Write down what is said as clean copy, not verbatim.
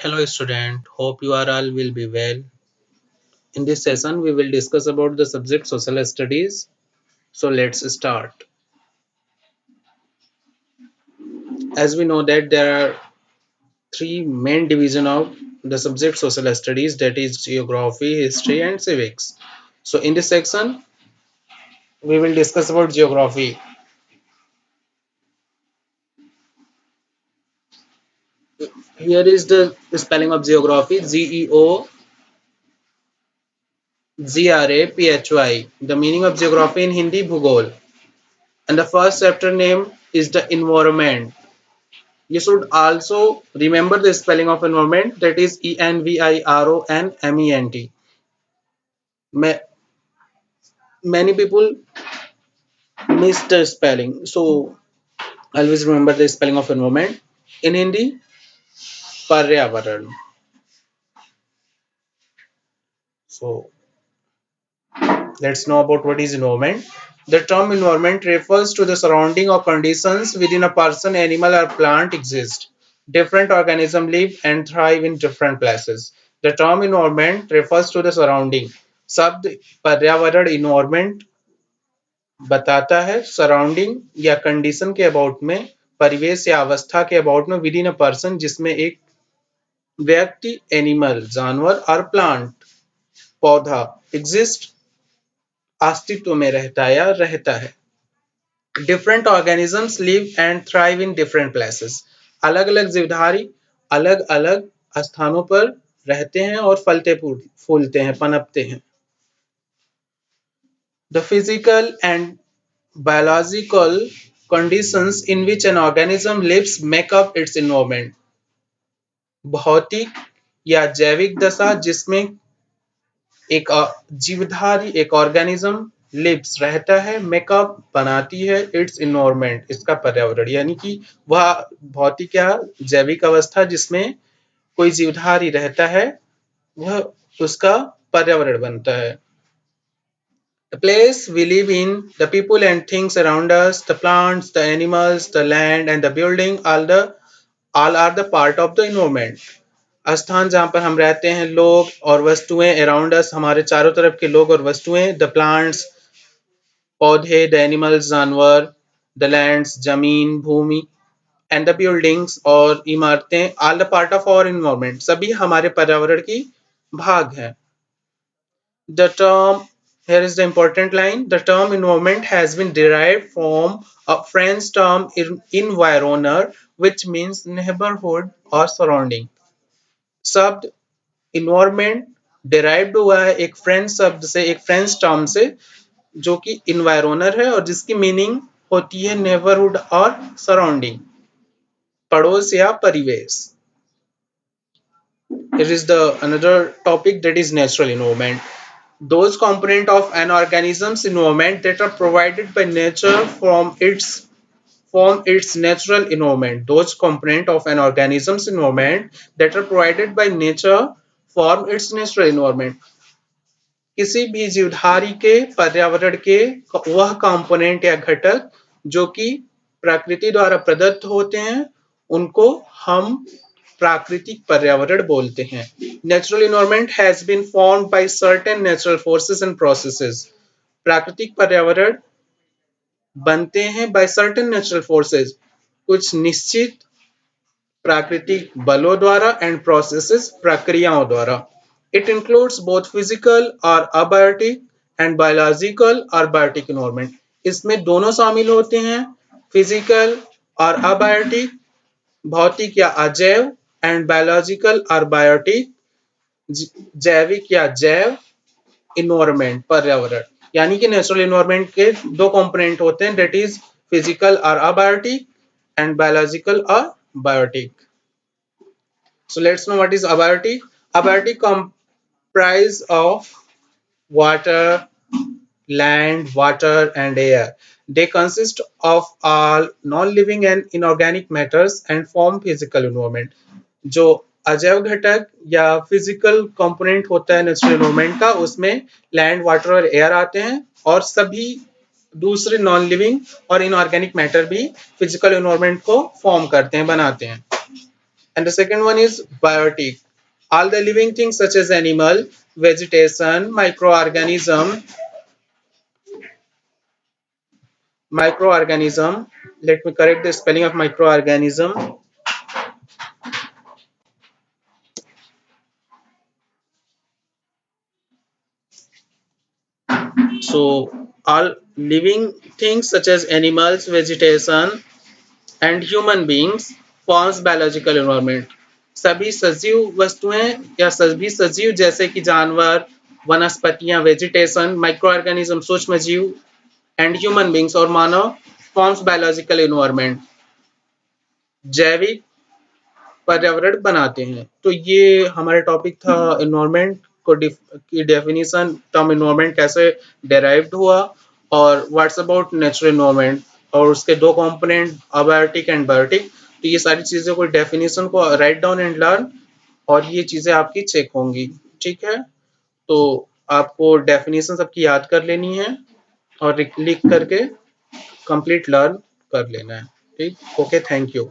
Hello student, hope you are all will be well. In this session we will discuss about the subject social studies. So let's start. As we know that there are three main division of the subject social studies, that is geography, history and civics. So in this section we will discuss about geography. Here is the spelling of geography: GEOGRAPHY. The meaning of geography in Hindi: Bhugol. And the first chapter name is the environment. You should also remember the spelling of environment, that is ENVIRONMENT. Many people miss the spelling, so always remember the spelling of environment. In Hindi, पर्यावरण. So let's know about what is environment. The term environment refers to the surrounding or conditions within a person, animal or plant exist. Different organisms live and thrive in different places. The term environment refers to the surrounding. शब्द पर्यावरण environment बताता है surrounding या condition के about में, परिवेश या अवस्था के अबाउट में, विद इन अ पर्सन जिसमें एक व्यक्ति, एनिमल जानवर और प्लांट पौधा एग्जिस्ट अस्तित्व में रहता है या रहता है. Different organisms live and thrive in different places. अलग अलग जीवधारी अलग अलग स्थानों पर रहते हैं और फलते फूलते हैं, पनपते हैं. The physical and biological conditions in which an organism lives make up its environment. भौतिक या जैविक दशा जिसमें एक जीवधारी, एक ऑर्गेनिज्म लिव्स रहता है, मेकअप बनाती है, इट्स इन्वायरमेंट इसका पर्यावरण, यानी कि वह भौतिक या जैविक अवस्था जिसमें कोई जीवधारी रहता है वह उसका पर्यावरण बनता है. The place we live in, the people and things around us, the plants, the animals, the land and the building, all are the part of the environment. स्थान जहाँ पर हम रहते हैं, लोग और वस्तुएं, अराउंड अस हमारे चारों तरफ के लोग और वस्तुएं, द प्लांट्स पौधे, द एनिमल्स जानवर, द लैंड्स जमीन भूमि, एंड द बिल्डिंग्स और इमारतें, all the part of our environment सभी हमारे पर्यावरण की भाग हैं. The term, here is the important line, the term environment has been derived from a French term environner, which means neighborhood or surrounding. शब्द environment derived हुआ है एक फ्रेंच शब्द से, एक फ्रेंच टर्म से जो कि environner है और जिसकी मीनिंग होती है नेबरहुड और सराउंडिंग, पड़ोस या परिवेश. It is the another topic, that is natural environment. Those components of an organism's environment that are provided by nature from its natural environment. Those components of an organism's environment that are provided by nature form its natural environment. किसी भी जीवधारी के पर्यावरण के वह component या घटक जो कि प्रकृति द्वारा प्रदत्त होते हैं उनको हम प्राकृतिक पर्यावरण बोलते हैं. Natural environment has been formed by certain natural forces and processes. प्राकृतिक पर्यावरण बनते हैं बाय सर्टेन नेचुरल फोर्सेस, कुछ निश्चित प्राकृतिक बलों द्वारा, एंड प्रोसेसेस प्रक्रियाओं द्वारा. इट इंक्लूड्स बोथ फिजिकल और अबायोटिक एंड बायोलॉजिकल और बायोटिक एनवायरनमेंट. इसमें दोनों शामिल होते हैं, फिजिकल और अबायोटिक, भौतिक या अजैव, एंड बायोलॉजिकल और बायोटिक, जैविक या जैव इन्वायरमेंट पर्यावरण. यानी कि नेचुरल इन्वायरमेंट के दो कंपोनेंट होते हैं, दैट इज फिजिकल और अबायोटिक एंड बायोलॉजिकल और biotic. So let's know what is abiotic. Abiotic comprise of water, land, water and air. They consist of all non-living and inorganic matters and form physical environment. जो अजैव घटक या physical component होता है natural environment का, उसमें land, water और air आते हैं, और सभी दूसरे नॉन लिविंग और इनऑर्गेनिक मैटर भी फिजिकल एनवायरनमेंट को फॉर्म करते हैं, बनाते हैं. And the second one is biotic. All the living things such as animal, vegetation, microorganism. Let me correct the spelling of microorganism. So all living things such as animals, vegetation and human beings forms biological environment. सभी सजीव वस्तुएं या सभी सजीव जैसे कि जानवर, वनस्पतियां, vegetation, micro organism, सूक्ष्म जीव एंड ह्यूमन बींग्स और मानव फॉर्म्स बायोलॉजिकल एनवायरनमेंट, जैविक पर्यावरण बनाते हैं। तो ये हमारा टॉपिक था एनवायरनमेंट की डेफिनेशन, टर्म एनवायरनमेंट कैसे डेराइव्ड हुआ और व्हाट्स अबाउट नेचुरल एनवायरनमेंट और उसके दो कंपोनेंट अबायोटिक एंड बायोटिक। तो ये सारी चीज़ों को डेफिनेशन को राइट डाउन एंड लर्न और ये चीज़ें आपकी चेक होंगी। ठीक है, तो आपको डेफिनेशन सबकी याद कर लेनी है और लिख करके कंप्लीट लर्न कर लेना है। ठीक, ओके, थैंक यू।